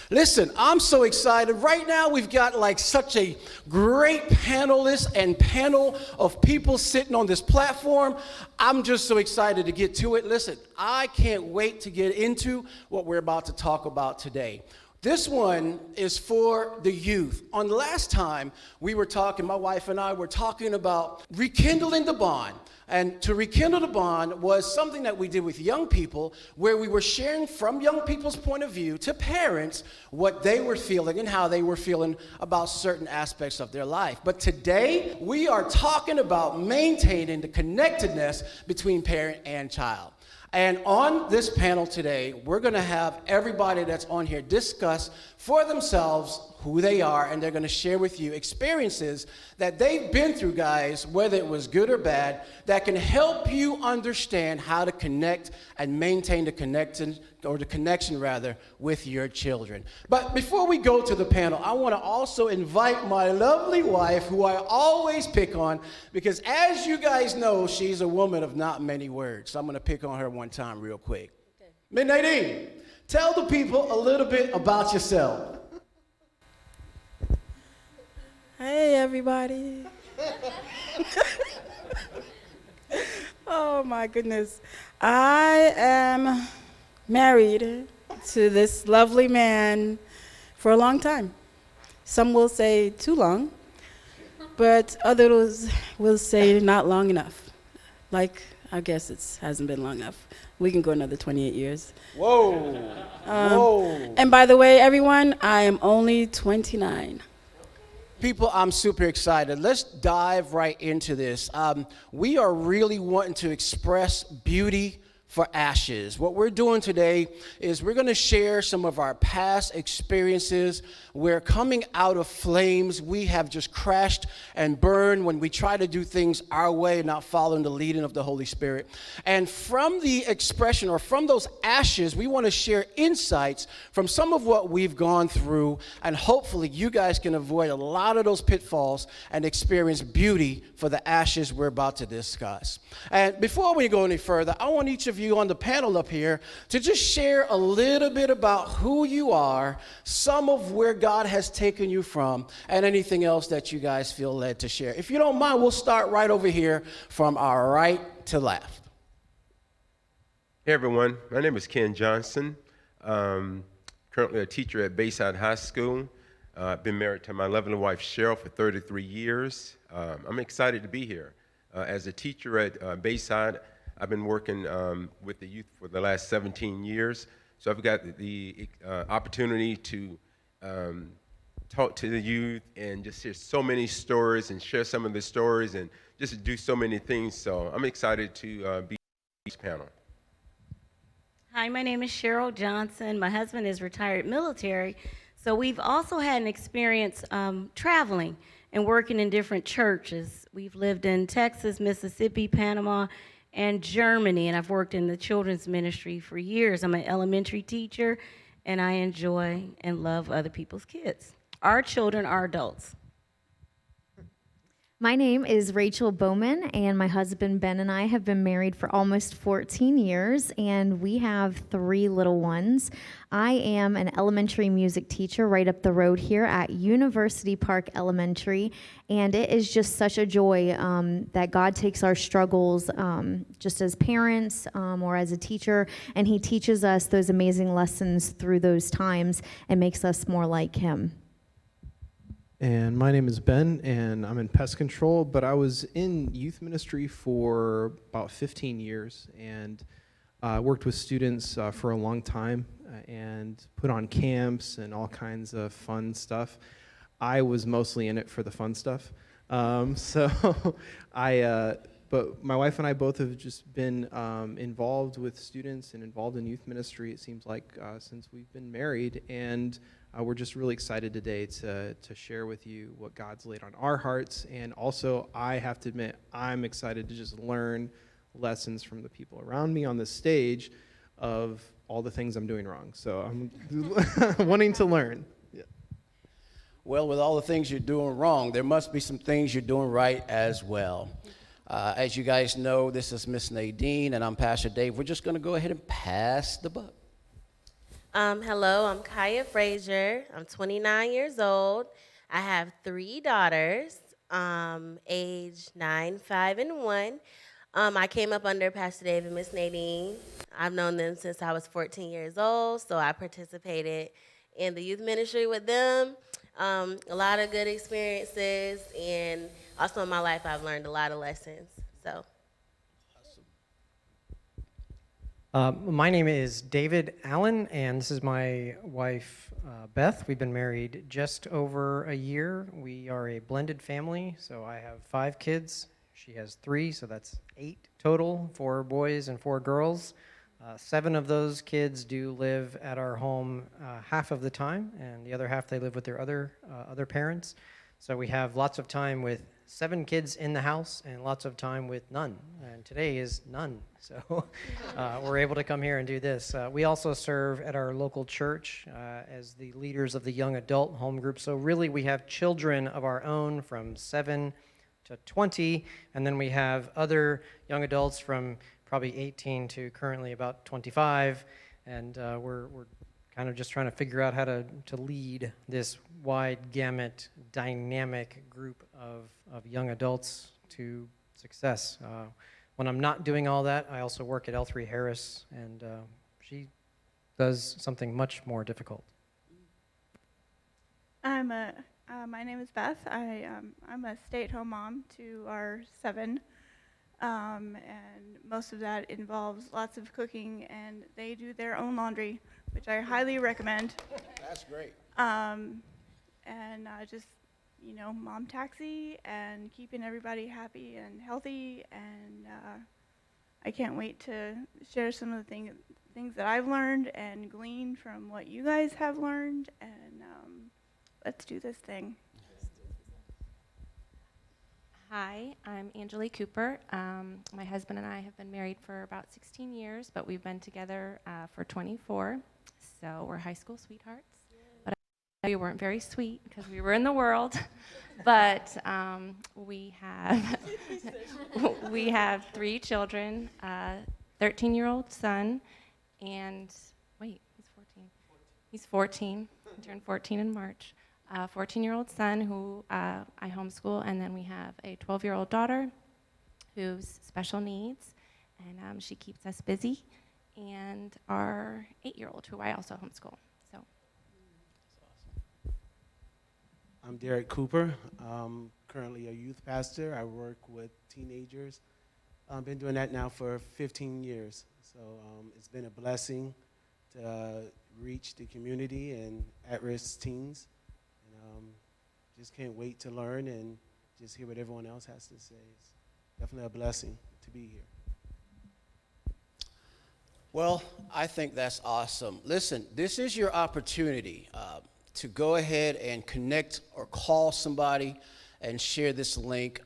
Listen, I'm so excited. Right now, we've got like such a great panelist and panel of people sitting on this platform. I'm just so excited to get to it. Listen, I can't wait to get into what we're about to talk about today. This one is for the youth. On the last time we were talking, my wife and I were talking about rekindling the bond. And to rekindle the bond was something that we did with young people, where we were sharing from young people's point of view to parents what they were feeling and how they were feeling about certain aspects of their life. But today, we are talking about maintaining the connectedness between parent and child. And on this panel today, we're going to have everybody that's on here discuss for themselves who they are, and they're going to share with you experiences that they've been through, guys, whether it was good or bad, that can help you understand how to connect and maintain the connection with your children. But before we go to the panel, I want to also invite my lovely wife, who I always pick on, because as you guys know, she's a woman of not many words. So I'm going to pick on her one time real quick. Okay. Miss Nadine, tell the people a little bit about yourself. Hey, everybody. Oh, my goodness. I am married to this lovely man for a long time. Some will say too long, but others will say not long enough. Like, I guess it hasn't been long enough. We can go another 28 years. Whoa. Whoa. And by the way, everyone, I am only 29. People, I'm super excited. Let's dive right into this. We are really wanting to express beauty for ashes. What we're doing today is we're going to share some of our past experiences where coming out of flames, we have just crashed and burned when we try to do things our way and not following the leading of the Holy Spirit. And from the expression, or from those ashes, we want to share insights from some of what we've gone through, and hopefully you guys can avoid a lot of those pitfalls and experience beauty for the ashes we're about to discuss. And before we go any further, I want each of you on the panel up here to just share a little bit about who you are, some of where God has taken you from, and anything else that you guys feel led to share. If you don't mind, we'll start right over here from our right to left. Hey everyone, my name is Ken Johnson. Currently a teacher at Bayside High School. I've been married to my lovely wife Cheryl for 33 years. I'm excited to be here. As a teacher at Bayside, I've been working with the youth for the last 17 years. So I've got the opportunity to talk to the youth and just hear so many stories and share some of the stories and just do so many things. So I'm excited to be on this panel. Hi, my name is Cheryl Johnson. My husband is retired military. So we've also had an experience traveling and working in different churches. We've lived in Texas, Mississippi, Panama, and Germany, and I've worked in the children's ministry for years. I'm an elementary teacher, and I enjoy and love other people's kids. Our children are adults. My name is Rachel Bowman, and my husband Ben and I have been married for almost 14 years, and we have 3 little ones. I am an elementary music teacher right up the road here at University Park Elementary, and it is just such a joy that God takes our struggles just as parents or as a teacher, and He teaches us those amazing lessons through those times and makes us more like Him. And my name is Ben, and I'm in pest control, but I was in youth ministry for about 15 years, and worked with students for a long time, and put on camps and all kinds of fun stuff. I was mostly in it for the fun stuff. But my wife and I both have just been involved with students and involved in youth ministry, it seems like, since we've been married, and we're just really excited today to share with you what God's laid on our hearts. And also, I have to admit, I'm excited to just learn lessons from the people around me on the stage of all the things I'm doing wrong. So I'm wanting to learn. Yeah. Well, with all the things you're doing wrong, there must be some things you're doing right as well. As you guys know, this is Miss Nadine, and I'm Pastor Dave. We're just going to go ahead and pass the buck. Hello, I'm Kaya Frazier. I'm 29 years old. I have 3 daughters, age 9, 5, and 1. I came up under Pastor Dave and Miss Nadine. I've known them since I was 14 years old, so I participated in the youth ministry with them. A lot of good experiences, and also in my life, I've learned a lot of lessons. So. My name is David Allen, and this is my wife, Beth. We've been married just over a year. We are a blended family, so I have 5 kids. She has 3, so that's 8 total, 4 boys and 4 girls. 7 of those kids do live at our home half of the time, and the other half they live with their other parents. So we have lots of time with 7 kids in the house and lots of time with none. And today is none. So we're able to come here and do this. We also serve at our local church as the leaders of the young adult home group. So really we have children of our own from 7 to 20. And then we have other young adults from probably 18 to currently about 25. And we're kind of just trying to figure out how to lead this wide gamut, dynamic group of young adults to success. When I'm not doing all that, I also work at L3 Harris, and she does something much more difficult. My name is Beth. I'm a stay-at-home mom to our 7, and most of that involves lots of cooking, and they do their own laundry, which I highly recommend. That's great. And just, mom taxi and keeping everybody happy and healthy, and I can't wait to share some of the things that I've learned and glean from what you guys have learned, and let's do this thing. Hi, I'm Angelique Cooper. My husband and I have been married for about 16 years, but we've been together for 24, so we're high school sweethearts. But we weren't very sweet because we were in the world, but we have 3 children, 13-year-old son, and wait, he's 14, he turned 14 in March. 14-year-old son who I homeschool, and then we have a 12-year-old daughter who's special needs, and she keeps us busy, and our 8-year-old who I also homeschool. So, I'm Derek Cooper. I'm currently a youth pastor. I work with teenagers. I've been doing that now for 15 years. So it's been a blessing to reach the community and at-risk teens. Just can't wait to learn and just hear what everyone else has to say. It's definitely a blessing to be here. Well, I think that's awesome. Listen, this is your opportunity to go ahead and connect or call somebody and share this link.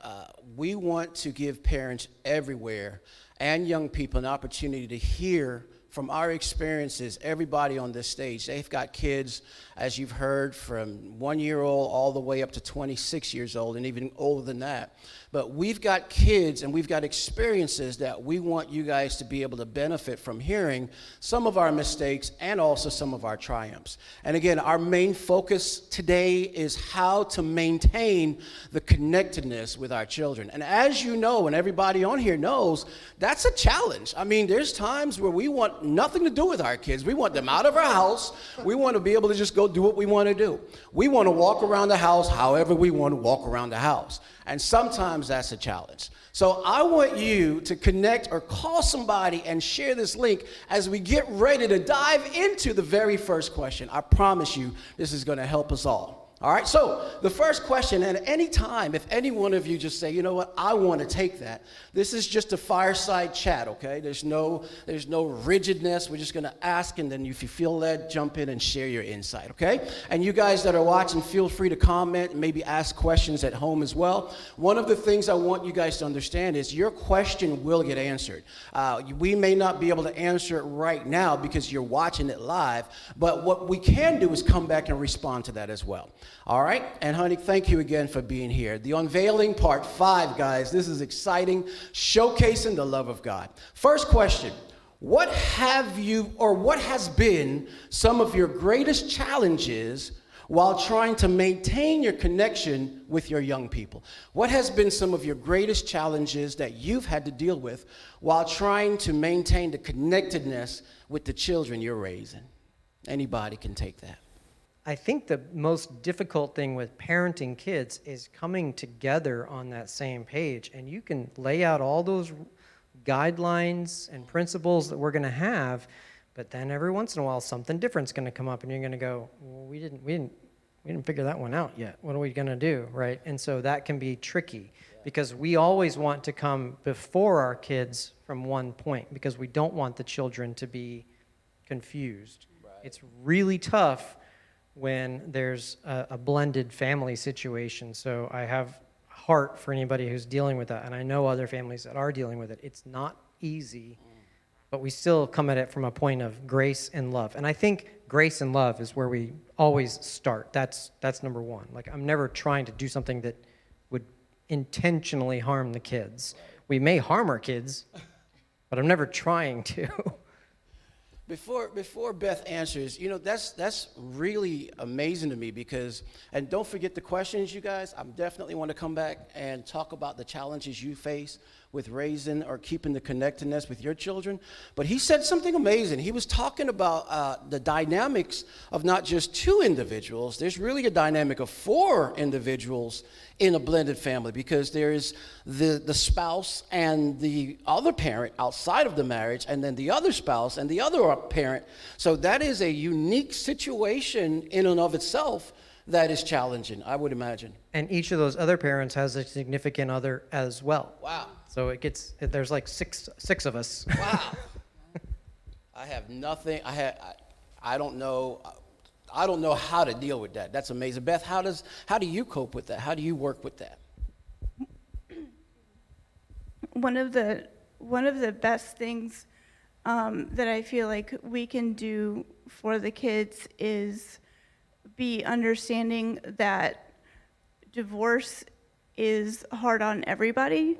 We want to give parents everywhere and young people an opportunity to hear from our experiences. Everybody on this stage, they've got kids, as you've heard, from 1-year-old all the way up to 26 years old and even older than that. But we've got kids and we've got experiences that we want you guys to be able to benefit from hearing some of our mistakes and also some of our triumphs. And again, our main focus today is how to maintain the connectedness with our children. And as you know, and everybody on here knows, that's a challenge. I mean, there's times where we want nothing to do with our kids. We want them out of our house. We want to be able to just go do what we want to do. We want to walk around the house however we want to walk around the house. And sometimes that's a challenge. So I want you to connect or call somebody and share this link as we get ready to dive into the very first question. I promise you this is going to help us all. All right, so the first question, and at any time, if any one of you just say, you know what, I want to take that, this is just a fireside chat, okay? There's no rigidness. We're just going to ask, and then if you feel led, jump in and share your insight, okay? And you guys that are watching, feel free to comment and maybe ask questions at home as well. One of the things I want you guys to understand is your question will get answered. We may not be able to answer it right now because you're watching it live, but what we can do is come back and respond to that as well. All right, and honey, thank you again for being here. The Unveiling Part 5, guys. This is exciting, showcasing the love of God. First question, what have you, or what has been some of your greatest challenges while trying to maintain your connection with your young people? What has been some of your greatest challenges that you've had to deal with while trying to maintain the connectedness with the children you're raising? Anybody can take that. I think the most difficult thing with parenting kids is coming together on that same page. And you can lay out all those guidelines and principles that we're going to have, but then every once in a while something different's going to come up, and you're going to go, well, we didn't figure that one out yet. What are we going to do, right? And so that can be tricky because we always want to come before our kids from one point because we don't want the children to be confused. Right. It's really tough when there's a blended family situation. So I have heart for anybody who's dealing with that, and I know other families that are dealing with it. It's not easy, but we still come at it from a point of grace and love. And I think grace and love is where we always start. That's number one. Like, I'm never trying to do something that would intentionally harm the kids. We may harm our kids, but I'm never trying to. Before Beth answers, you know, that's really amazing to me because, and don't forget the questions, you guys. I definitely want to come back and talk about the challenges you face with raising or keeping the connectedness with your children. But he said something amazing. He was talking about the dynamics of not just two individuals. There's really a dynamic of four individuals in a blended family because there is the spouse and the other parent outside of the marriage, and then the other spouse and the other parent. So that is a unique situation in and of itself that is challenging, I would imagine. And each of those other parents has a significant other as well. Wow. So there's like six of us. Wow. I have nothing. I don't know how to deal with that. That's amazing. Beth, how do you cope with that? How do you work with that? One of the best things that I feel like we can do for the kids is be understanding that divorce is hard on everybody,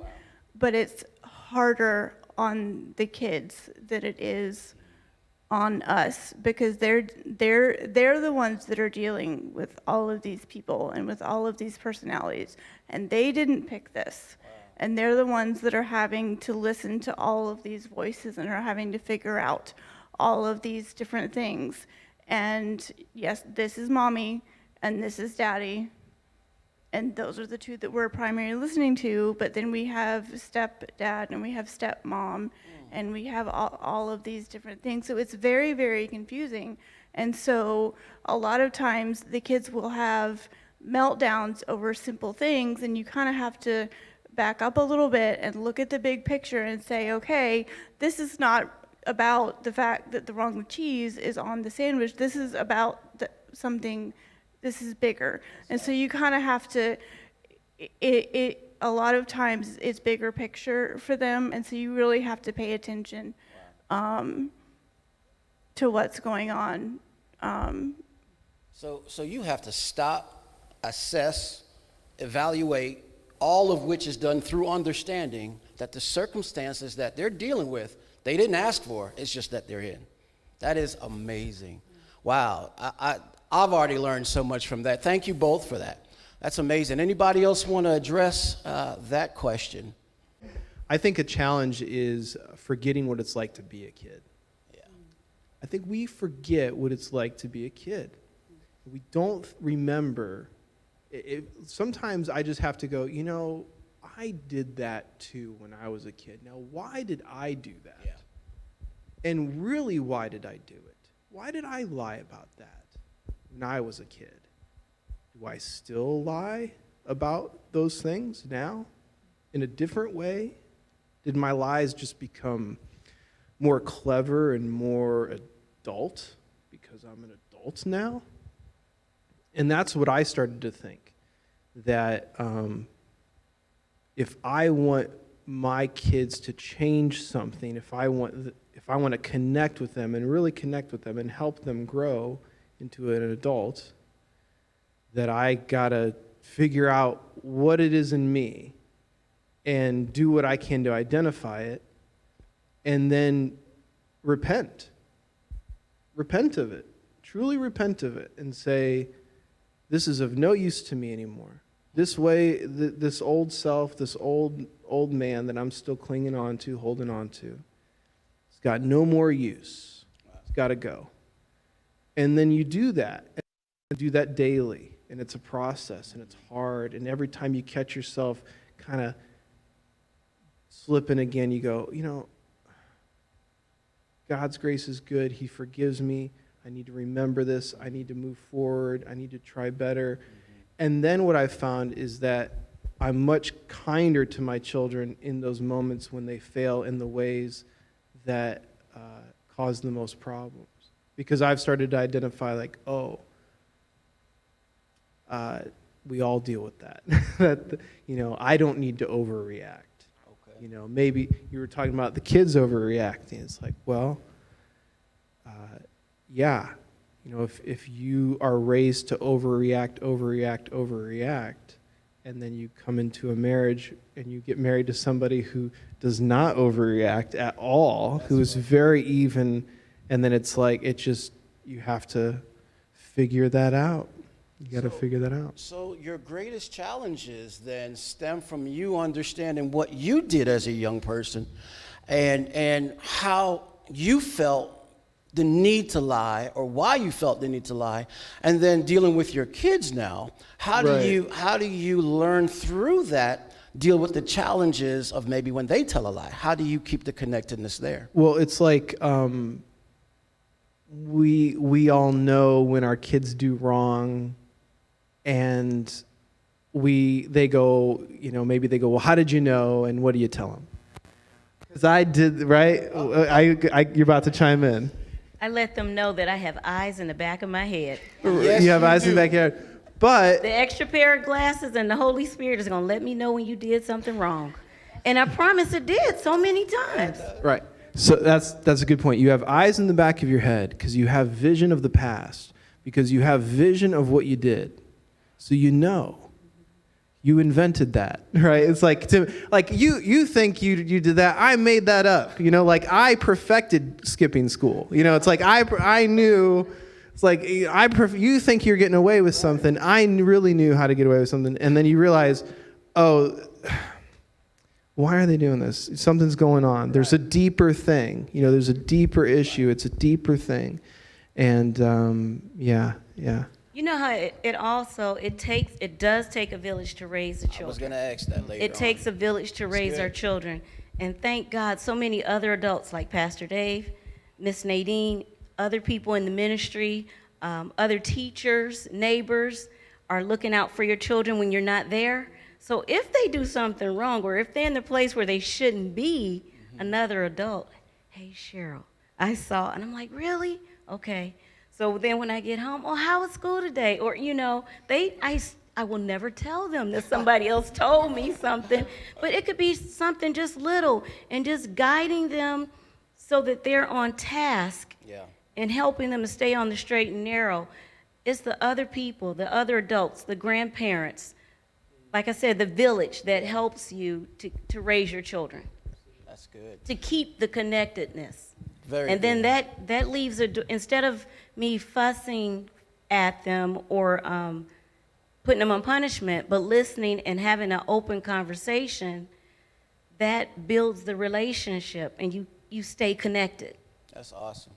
but it's harder on the kids than it is on us because they're the ones that are dealing with all of these people and with all of these personalities, and they didn't pick this. And they're the ones that are having to listen to all of these voices and are having to figure out all of these different things. And yes, this is mommy and this is daddy. And those are the two that we're primarily listening to. But then we have stepdad and we have stepmom and we have all of these different things. So it's very, very confusing. And so a lot of times the kids will have meltdowns over simple things, and you kind of have to back up a little bit and look at the big picture and say, okay, this is not about the fact that the wrong cheese is on the sandwich. This is about something, this is bigger. And so you kind of have to, a lot of times it's bigger picture for them, and so you really have to pay attention to what's going on. So you have to stop, assess, evaluate, all of which is done through understanding that the circumstances that they're dealing with, they didn't ask for, it's just that they're in. That is amazing. Wow, I've already learned so much from that. Thank you both for that. That's amazing. Anybody else want to address that question? I think a challenge is forgetting what it's like to be a kid. Yeah. I think we forget what it's like to be a kid. We don't remember. Sometimes I just have to go, you know, I did that too when I was a kid. Now, why did I do that? Yeah. And really, why did I do it? Why did I lie about that when I was a kid? Do I still lie about those things now in a different way? Did my lies just become more clever and more adult because I'm an adult now? And that's what I started to think, that if I want my kids to change something, if I want to connect with them and really connect with them and help them grow into an adult, that I gotta figure out what it is in me and do what I can to identify it, and then repent. Repent of it. Truly repent of it and say, this is of no use to me anymore. This way, this old self, this old man that I'm still clinging on to, holding on to, it's got no more use. It's got to go. And then you do that. And do that daily. And it's a process, and it's hard. And every time you catch yourself kind of slipping again, you go, you know, God's grace is good. He forgives me. I need to remember this. I need to move forward. I need to try better. And then what I've found is that I'm much kinder to my children in those moments when they fail in the ways that cause the most problems. Because I've started to identify, like, we all deal with that. That, you know, I don't need to overreact. Okay. You know, maybe you were talking about the kids overreacting. It's like, well, yeah. You know, if you are raised to overreact, and then you come into a marriage and you get married to somebody who does not overreact at all, who is very even, and then it's like, you have to figure that out. You got to figure that out. So your greatest challenges then stem from you understanding what you did as a young person and how you felt the need to lie, or why you felt the need to lie, and then dealing with your kids now. How do you learn through that, deal with the challenges of maybe when they tell a lie? How do you keep the connectedness there? Well, it's like we all know when our kids do wrong, and they go, you know, maybe they go, well, how did you know, and what do you tell them? Because I did, right? You're about to chime in. I let them know that I have eyes in the back of my head. Yes, you have eyes in the back of your head. But the extra pair of glasses and the Holy Spirit is going to let me know when you did something wrong. And I promise it did so many times. Right. So that's a good point. You have eyes in the back of your head because you have vision of the past, because you have vision of what you did. So you know. You invented that, right? It's like you think you did that. I made that up. You know, like I perfected skipping school. You know, it's like I knew. It's like you think you're getting away with something. I really knew how to get away with something, and then you realize, oh, why are they doing this? Something's going on. There's a deeper thing. You know, there's a deeper issue. It's a deeper thing, and yeah. You know how it does take a village to raise the children. I was going to ask that later. It takes a village to raise our children. And thank God so many other adults like Pastor Dave, Miss Nadine, other people in the ministry, other teachers, neighbors are looking out for your children when you're not there. So if they do something wrong, or if they're in the place where they shouldn't be, another adult, hey, Cheryl, I saw, and I'm like, really? Okay. So then when I get home, oh, how was school today? Or, you know, I will never tell them that somebody else told me something, but it could be something just little, and just guiding them so that they're on task and helping them to stay on the straight and narrow. It's the other people, the other adults, the grandparents, like I said, the village that helps you to raise your children. That's good. To keep the connectedness. And then that leaves instead of me fussing at them or putting them on punishment, but listening and having an open conversation, that builds the relationship, and you stay connected. That's awesome.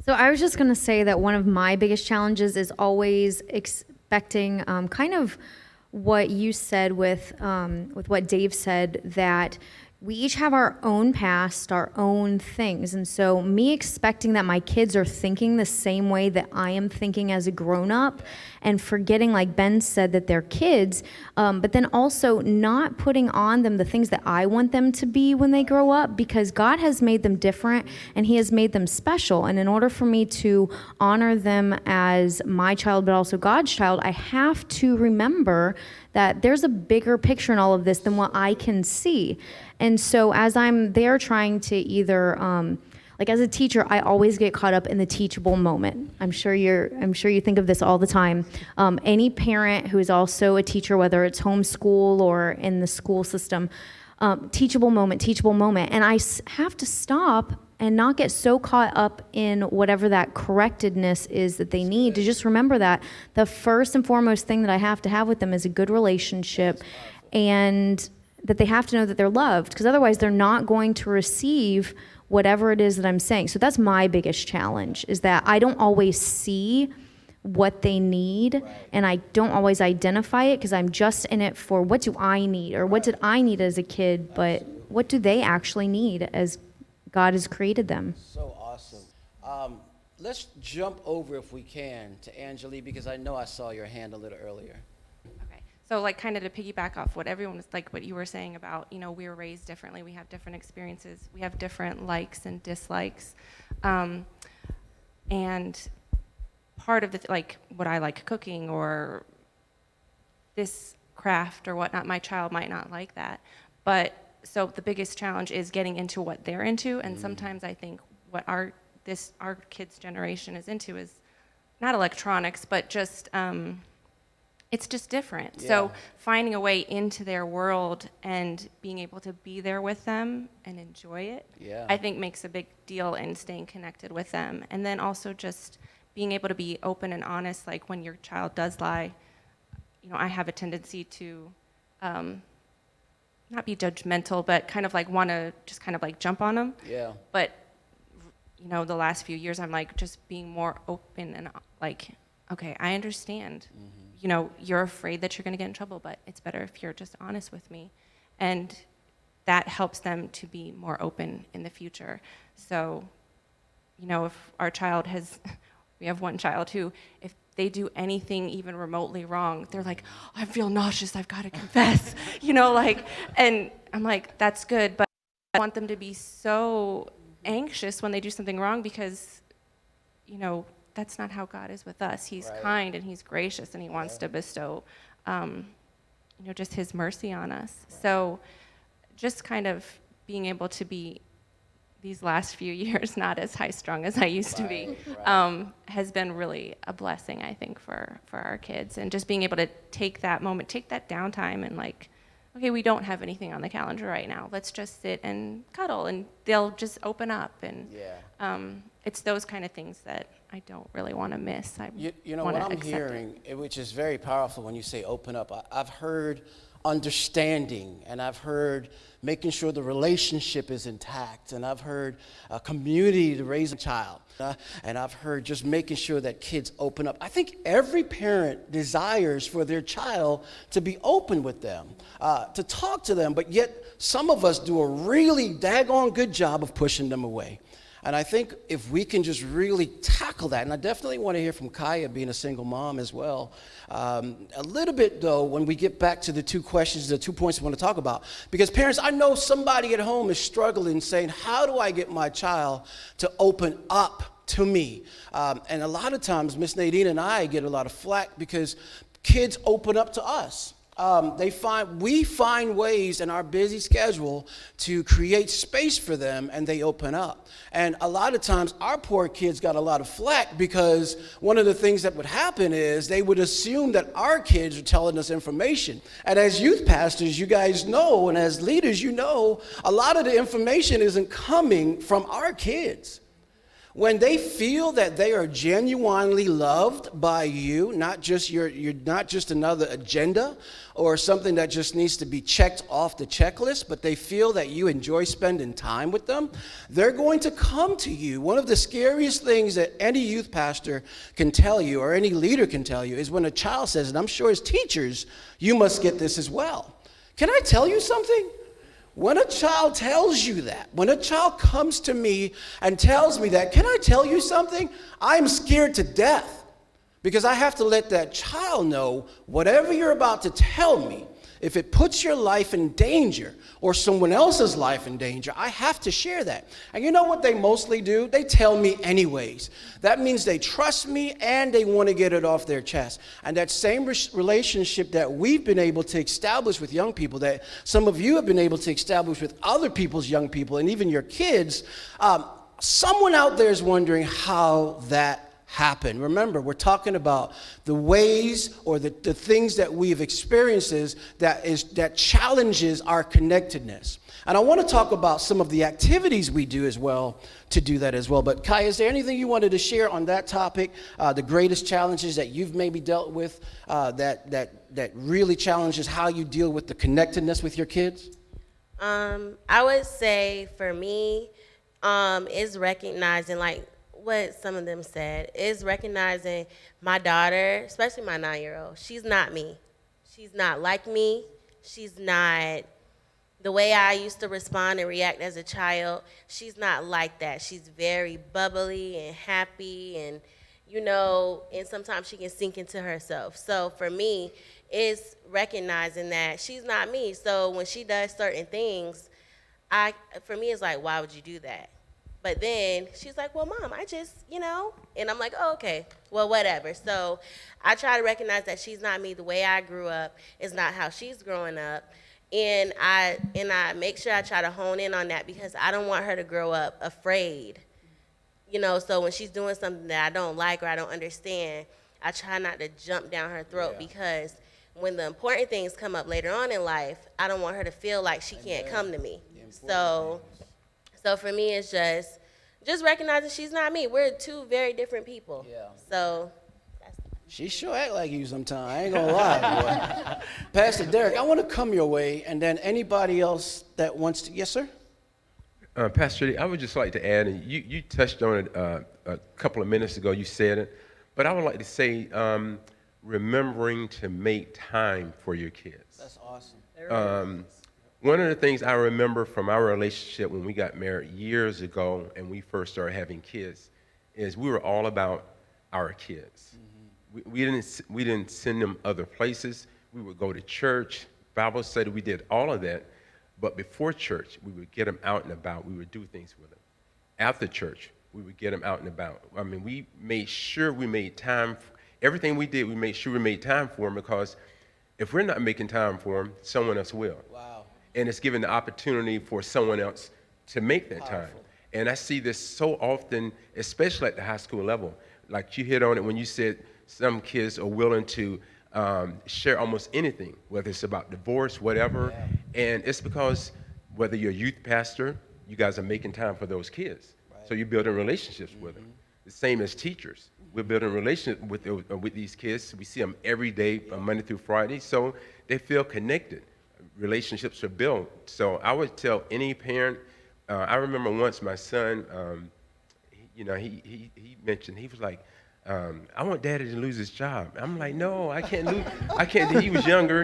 So I was just going to say that one of my biggest challenges is always expecting kind of what you said with what Dave said, that we each have our own past, our own things. And so me expecting that my kids are thinking the same way that I am thinking as a grown-up, and forgetting, like Ben said, that they're kids, but then also not putting on them the things that I want them to be when they grow up, because God has made them different and He has made them special. And in order for me to honor them as my child, but also God's child, I have to remember that there's a bigger picture in all of this than what I can see. And so as I'm there trying to either, like as a teacher, I always get caught up in the teachable moment. I'm sure you think of this all the time. Any parent who is also a teacher, whether it's homeschool or in the school system, teachable moment. And I have to stop and not get so caught up in whatever that correctedness is that they need, to just remember that the first and foremost thing that I have to have with them is a good relationship, and that they have to know that they're loved, because otherwise they're not going to receive whatever it is that I'm saying. So that's my biggest challenge, is that I don't always see what they need, and I don't always identify it, because I'm just in it for what do I need, or what did I need as a kid, but what do they actually need as God has created them. So awesome. Let's jump over, if we can, to Angelique, because I know I saw your hand a little earlier. Okay. So like kind of to piggyback off what everyone was like, what you were saying about, you know, we were raised differently. We have different experiences. We have different likes and dislikes. And part of the, like what I like cooking or this craft or whatnot, my child might not like that. But so the biggest challenge is getting into what they're into. And sometimes I think what our kids' generation is into is not electronics, but just, it's just different. Yeah. So finding a way into their world and being able to be there with them and enjoy it, Yeah. I think makes a big deal in staying connected with them. And then also just being able to be open and honest, like when your child does lie, you know, I have a tendency to not be judgmental, but kind of like want to just kind of like jump on them. Yeah. But you know, the last few years, I'm like just being more open and like, okay, I understand. You know, you're afraid that you're going to get in trouble, but it's better if you're just honest with me. And that helps them to be more open in the future. So, you know, if our child has, we have one child who, if they do anything even remotely wrong, they're like, oh, I feel nauseous, I've got to confess. You know, like, and I'm like, that's good, but I want them to be so anxious when they do something wrong, because, you know, that's not how God is with us. He's kind and he's gracious, and he wants to bestow, you know, just his mercy on us. So just kind of being able to be these last few years not as high strung as I used to be has been really a blessing, I think, for our kids. And just being able to take that moment, take that downtime, and like, okay, we don't have anything on the calendar right now. Let's just sit and cuddle, and they'll just open up. And it's those kind of things that I don't really want to miss. You know what I'm hearing, which is very powerful when you say open up. I've heard understanding, and I've heard making sure the relationship is intact, and I've heard a community to raise a child, and I've heard just making sure that kids open up. I think every parent desires for their child to be open with them, to talk to them, but yet some of us do a really daggone good job of pushing them away. And I think if we can just really tackle that, and I definitely want to hear from Kaya, being a single mom as well, a little bit though, when we get back to the two questions, the 2 points we want to talk about. Because parents, I know somebody at home is struggling, saying, how do I get my child to open up to me? And a lot of times, Miss Nadine and I get a lot of flack because kids open up to us. We find ways in our busy schedule to create space for them, and they open up. And a lot of times our poor kids got a lot of flack because one of the things that would happen is they would assume that our kids are telling us information. And as youth pastors, you guys know, and as leaders, you know, a lot of the information isn't coming from our kids. When they feel that they are genuinely loved by you, not just you're not just another agenda or something that just needs to be checked off the checklist, but they feel that you enjoy spending time with them, they're going to come to you. One of the scariest things that any youth pastor can tell you, or any leader can tell you, is when a child says, and I'm sure as teachers, you must get this as well. Can I tell you something? When a child tells you that, when a child comes to me and tells me that, can I tell you something? I'm scared to death, because I have to let that child know whatever you're about to tell me, if it puts your life in danger or someone else's life in danger, I have to share that. And you know what they mostly do? They tell me anyways. That means they trust me and they want to get it off their chest. And that same relationship that we've been able to establish with young people, that some of you have been able to establish with other people's young people and even your kids, someone out there is wondering how that happen. Remember, we're talking about the ways or the things that we have experiences that challenges our connectedness. And I want to talk about some of the activities we do as well to do that as well. But Kai, is there anything you wanted to share on that topic, the greatest challenges that you've maybe dealt with that really challenges how you deal with the connectedness with your kids? I would say for me, is recognizing, like what some of them said, is recognizing my daughter, especially my 9-year-old. She's not me. She's not like me. She's not the way I used to respond and react as a child. She's not like that. She's very bubbly and happy, and and sometimes she can sink into herself. So for me, it's recognizing that she's not me. So when she does certain things, for me, it's like, why would you do that? But then she's like, well, Mom, I just, and I'm like, oh, okay, well, whatever. So I try to recognize that she's not me. The way I grew up is not how she's growing up. And I make sure I try to hone in on that, because I don't want her to grow up afraid. So when she's doing something that I don't like or I don't understand, I try not to jump down her throat, because when the important things come up later on in life, I don't want her to feel like she can't come to me. So for me, it's just recognizing she's not me. We're two very different people. Yeah. So she sure act like you sometimes. I ain't gonna lie, boy. Pastor Derek, I want to come your way, and then anybody else that wants to. Yes, sir. Pastor, I would just like to add, and you touched on it a couple of minutes ago. You said it, but I would like to say, remembering to make time for your kids. That's awesome. One of the things I remember from our relationship when we got married years ago and we first started having kids is we were all about our kids. Mm-hmm. We didn't send them other places. We would go to church, Bible study. We did all of that. But before church, we would get them out and about. We would do things with them. After church, we would get them out and about. I mean, we made sure we made time. Everything we did, we made sure we made time for them, because if we're not making time for them, someone else will. Wow. And it's given the opportunity for someone else to make that time. And I see this so often, especially at the high school level. Like you hit on it when you said some kids are willing to share almost anything, whether it's about divorce, whatever. Yeah. And it's because whether you're a youth pastor, you guys are making time for those kids. Right. So you're building relationships with them. The same as teachers. We're building relationships with these kids. We see them every day, Monday through Friday, so they feel connected. Relationships are built. So I would tell any parent, I remember once my son, he mentioned, he was like, I want Daddy to lose his job. I'm like, no, I can't lose. I can't. He was younger,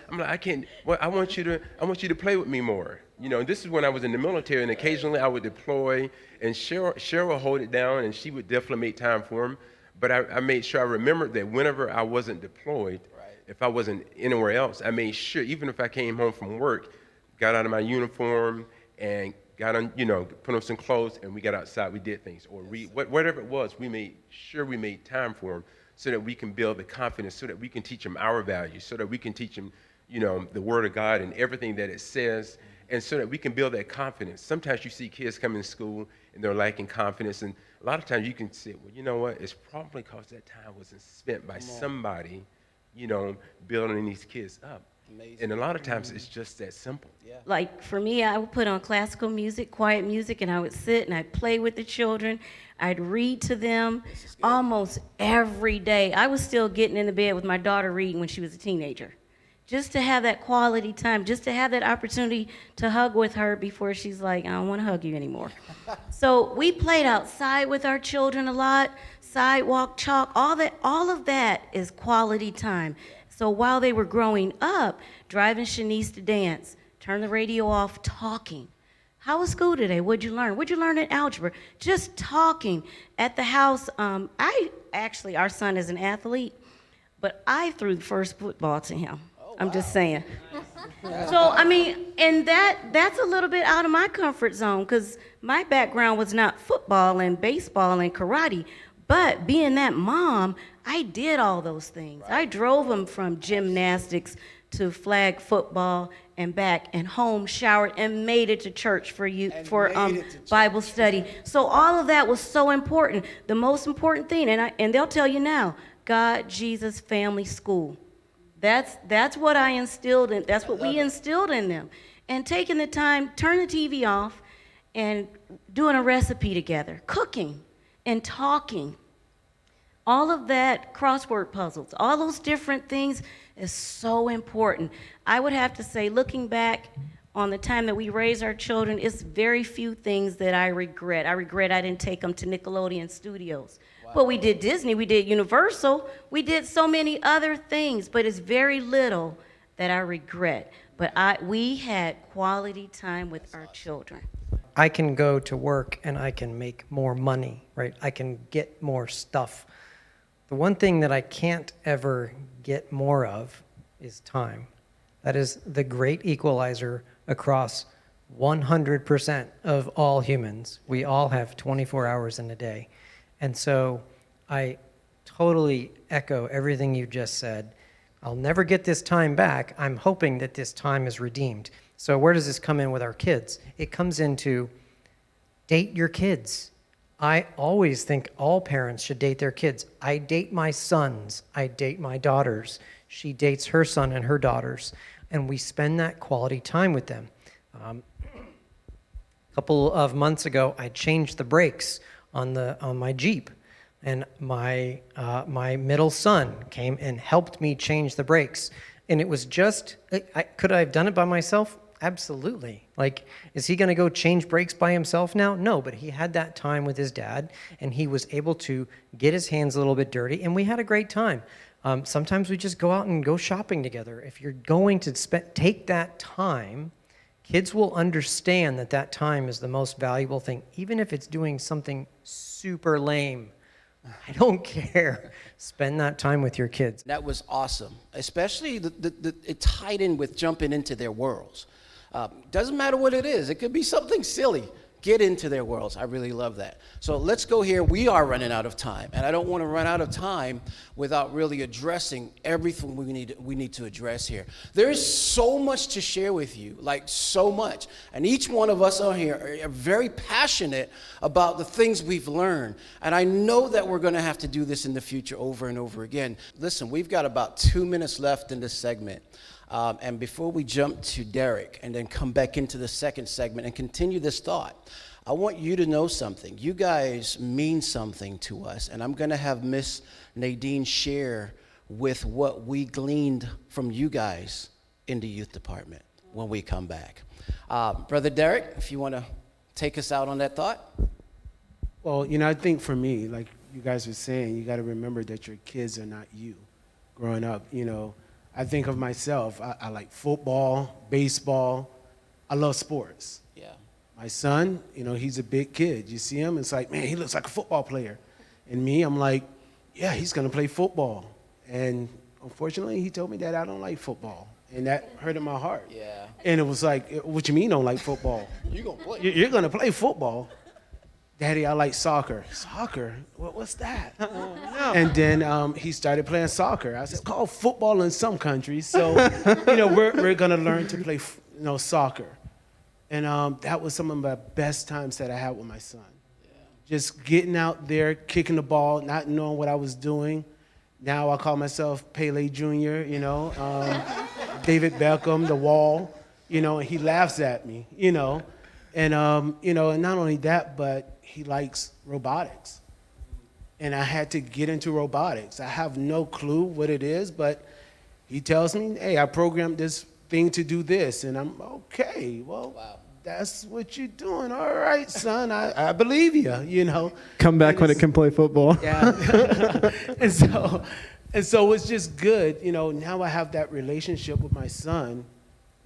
I'm like, I can't. Well, I want you to play with me more. This is when I was in the military, and occasionally I would deploy, and Cheryl would hold it down, and she would definitely make time for him. But I made sure I remembered that whenever I wasn't deployed, if I wasn't anywhere else, I made sure, even if I came home from work, got out of my uniform and got on, put on some clothes, and we got outside, we did things, or whatever it was, we made sure we made time for them so that we can build the confidence, so that we can teach them our values, so that we can teach them, the Word of God and everything that it says, and so that we can build that confidence. Sometimes you see kids come in school and they're lacking confidence, and a lot of times you can say, well, you know what, it's probably because that time wasn't spent by somebody building these kids up. Amazing. And a lot of times it's just that simple. Yeah. Like for me, I would put on classical music, quiet music, and I would sit and I'd play with the children. I'd read to them almost every day. I was still getting in the bed with my daughter reading when she was a teenager. Just to have that quality time, just to have that opportunity to hug with her before she's like, I don't want to hug you anymore. So we played outside with our children a lot. Sidewalk, chalk, all of that is quality time. So while they were growing up, driving Shanice to dance, turn the radio off, talking. How was school today? What'd you learn? What'd you learn in algebra? Just talking. At the house, our son is an athlete, but I threw the first football to him. Oh, wow. I'm just saying. So, and that's a little bit out of my comfort zone, because my background was not football and baseball and karate. But being that mom, I did all those things. Right. I drove them from gymnastics to flag football and back, and home, showered, and made it to church for you for Bible study. So all of that was so important. The most important thing, and they'll tell you now, God, Jesus, family, school. That's what I instilled in. That's what we instilled in them. And taking the time, turn the TV off, and doing a recipe together, cooking and talking. All of that, crossword puzzles, all those different things is so important. I would have to say, looking back on the time that we raised our children, it's very few things that I regret. I regret I didn't take them to Nickelodeon Studios. Wow. But we did Disney, we did Universal, we did so many other things, but it's very little that I regret. But we had quality time with our children. I can go to work and I can make more money, right? I can get more stuff. The one thing that I can't ever get more of is time. That is the great equalizer across 100% of all humans. We all have 24 hours in a day. And so I totally echo everything you just said. I'll never get this time back. I'm hoping that this time is redeemed. So where does this come in with our kids? It comes into date your kids. I always think all parents should date their kids. I date my sons. I date my daughters. She dates her son and her daughters. And we spend that quality time with them. A couple of months ago, I changed the brakes on my Jeep. And my middle son came and helped me change the brakes. And it was just, could I have done it by myself? Absolutely. Like, is he going to go change brakes by himself now? No, but he had that time with his dad, and he was able to get his hands a little bit dirty, and we had a great time. Sometimes we just go out and go shopping together. If you're going to take that time, kids will understand that that time is the most valuable thing, even if it's doing something super lame. I don't care. Spend that time with your kids. That was awesome, especially it tied in with jumping into their worlds. Doesn't matter what it is. It could be something silly. Get into their worlds. I really love that. So let's go here. We are running out of time, and I don't want to run out of time without really addressing everything we need to address here. There is so much to share with you, like so much. And each one of us on here are very passionate about the things we've learned. And I know that we're going to have to do this in the future over and over again. Listen, we've got about 2 minutes left in this segment. And before we jump to Derek and then come back into the second segment and continue this thought, I want you to know something. You guys mean something to us, and I'm going to have Miss Nadine share with what we gleaned from you guys in the youth department when we come back. Brother Derek, if you want to take us out on that thought. Well, you know, I think for me, like you guys were saying, you got to remember that your kids are not you growing up, you know. I think of myself, I like football, baseball. I love sports. Yeah. My son, you know, he's a big kid. You see him, it's like, man, he looks like a football player. And me, I'm like, yeah, he's going to play football. And unfortunately, he told me that I don't like football. And that hurt in my heart. Yeah. And it was like, what you mean don't like football? You're going to play. You're going to play football. Daddy, I like soccer. Soccer? What's that? Oh, no. And then he started playing soccer. I said, it's called football in some countries. So, you know, we're going to learn to play, soccer. And that was some of my best times that I had with my son. Yeah. Just getting out there, kicking the ball, not knowing what I was doing. Now I call myself Pele Jr., you know, David Beckham, the wall, you know, and he laughs at me, you know. And, and not only that, but he likes robotics. And I had to get into robotics. I have no clue what it is, but he tells me, hey, I programmed this thing to do this. And I'm, okay, well, wow. That's what you're doing. All right, son, I believe you, you know. Come back when it can play football. Yeah. and so it's just good. You know, now I have that relationship with my son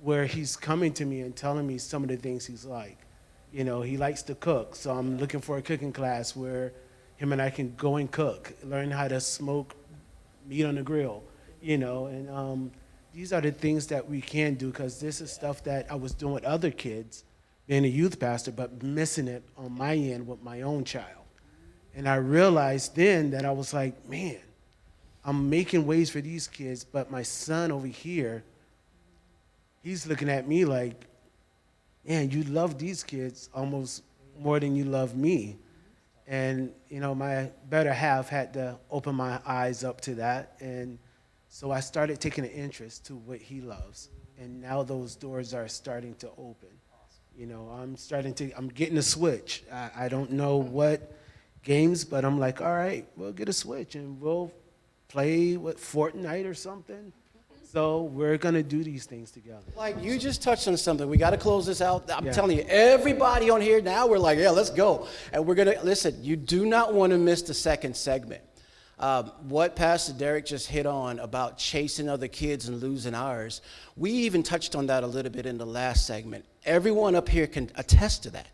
where he's coming to me and telling me some of the things he's like. You know, he likes to cook, so I'm looking for a cooking class where him and I can go and cook, learn how to smoke meat on the grill, you know, and these are the things that we can do because this is stuff that I was doing with other kids, being a youth pastor, but missing it on my end with my own child. And I realized then that I was like, man, I'm making ways for these kids, but my son over here he's looking at me like, man, you love these kids almost more than you love me. And, you know, my better half had to open my eyes up to that. And so I started taking an interest to what he loves. And now those doors are starting to open. You know, I'm getting a Switch. I don't know what games, but I'm like, all right, we'll get a Switch and we'll play with Fortnite or something. So we're going to do these things together. Like, you just touched on something. We got to close this out. I'm Yeah. telling you, everybody on here now, we're like, yeah, let's go. And we're going to, listen, you do not want to miss the second segment. What Pastor Derek just hit on about chasing other kids and losing ours, we even touched on that a little bit in the last segment. Everyone up here can attest to that.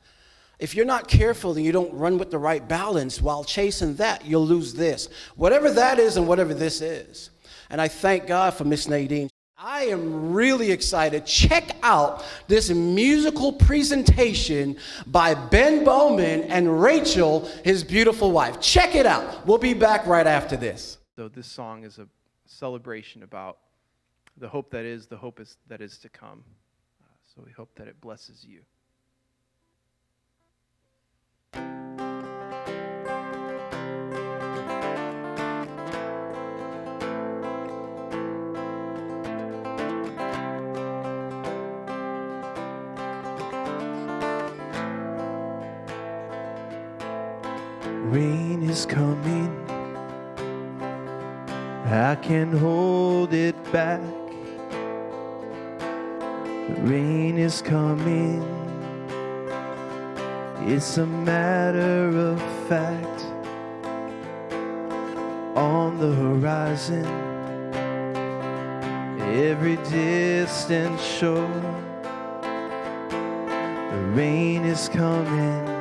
If you're not careful and you don't run with the right balance while chasing that, you'll lose this. Whatever that is and whatever this is. And I thank God for Miss Nadine. I am really excited. Check out this musical presentation by Ben Bowman and Rachel, his beautiful wife. Check it out. We'll be back right after this. So this song is a celebration about the hope that is, that is to come. So we hope that it blesses you. Rain is coming, I can't hold it back. The rain is coming, it's a matter of fact. On the horizon, every distant shore, the rain is coming.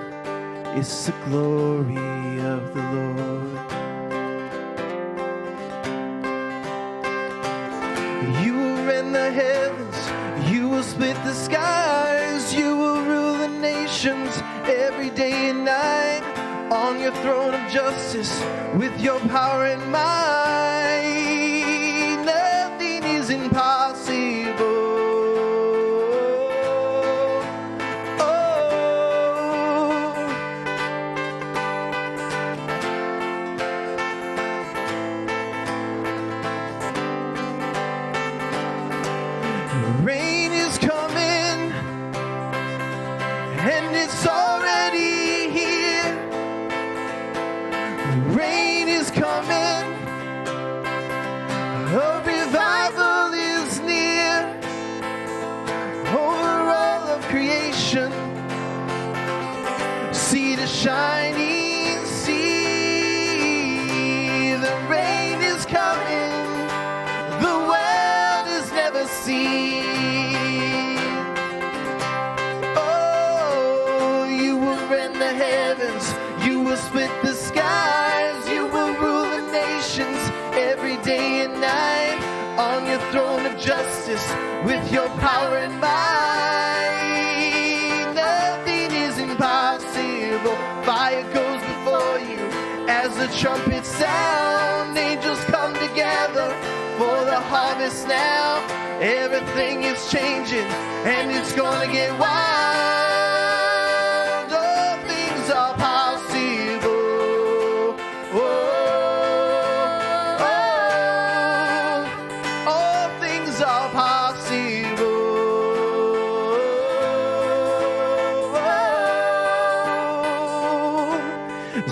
It's the glory of the Lord. You will rend the heavens, you will split the skies, you will rule the nations every day and night. On your throne of justice, with your power and might, nothing is impossible. Rain is coming, and it's already here. Rain is coming, a revival is near. Over all of creation, see the shining sea. The rain is coming, the world has never seen. Oh, you will rend the heavens, you will split the skies, you will rule the nations every day and night. On your throne of justice, with your power and might, nothing is impossible. Fire goes before you as the trumpets sound. Angels come together for the harvest now. Everything is changing, and it's gonna get wild. All things are possible. All things are possible.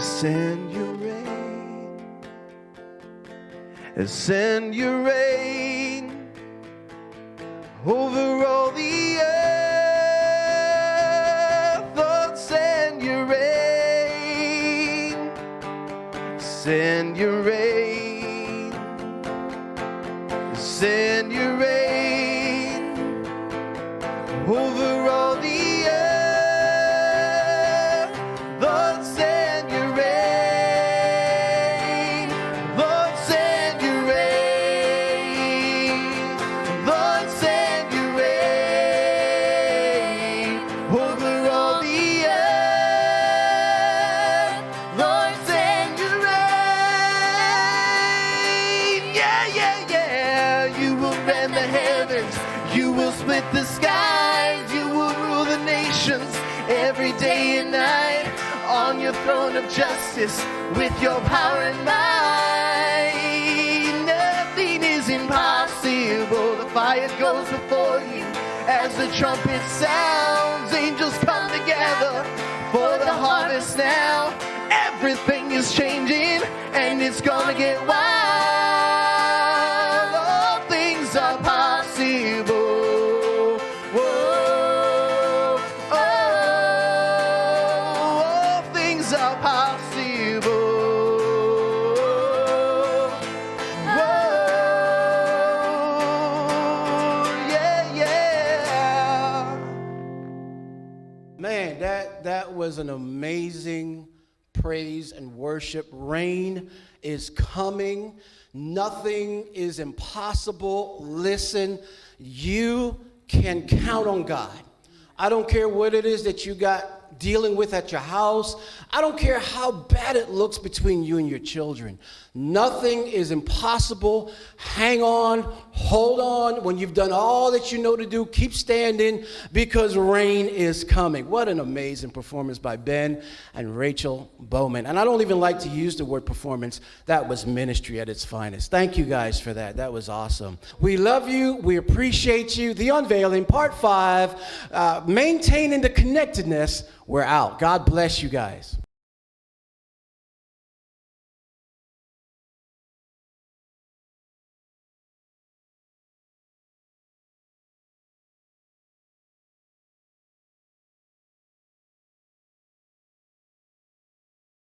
Send your rain, send your rain over all the earth. Lord, send your rain, send your rain, send your rain over all the earth. Lord, send your rain, Lord, send your rain, Lord, send your rain over all the earth. Lord, send your rain. Yeah, yeah, yeah. You will rend the heavens, you will split the skies. You will rule the nations every day and night on your throne of justice with your power and might. Nothing is impossible. The fire goes before you as the trumpet sounds. Angels come together for the harvest now. Everything is changing and it's gonna get wild. All things are possible. Whoa, oh, all things are possible. Whoa, yeah, yeah. Man, that was an amazing praise and worship. Rain is coming. Nothing is impossible. Listen, you can count on God. I don't care what it is that you got dealing with at your house. I don't care how bad it looks between you and your children. Nothing is impossible. Hang on, hold on. When you've done all that you know to do, keep standing because rain is coming. What an amazing performance by Ben and Rachel Bowman. And I don't even like to use the word performance. That was ministry at its finest. Thank you guys for that. That was awesome. We love you. We appreciate you. The Unveiling, Part 5, maintaining the connectedness. We're out. God bless you guys.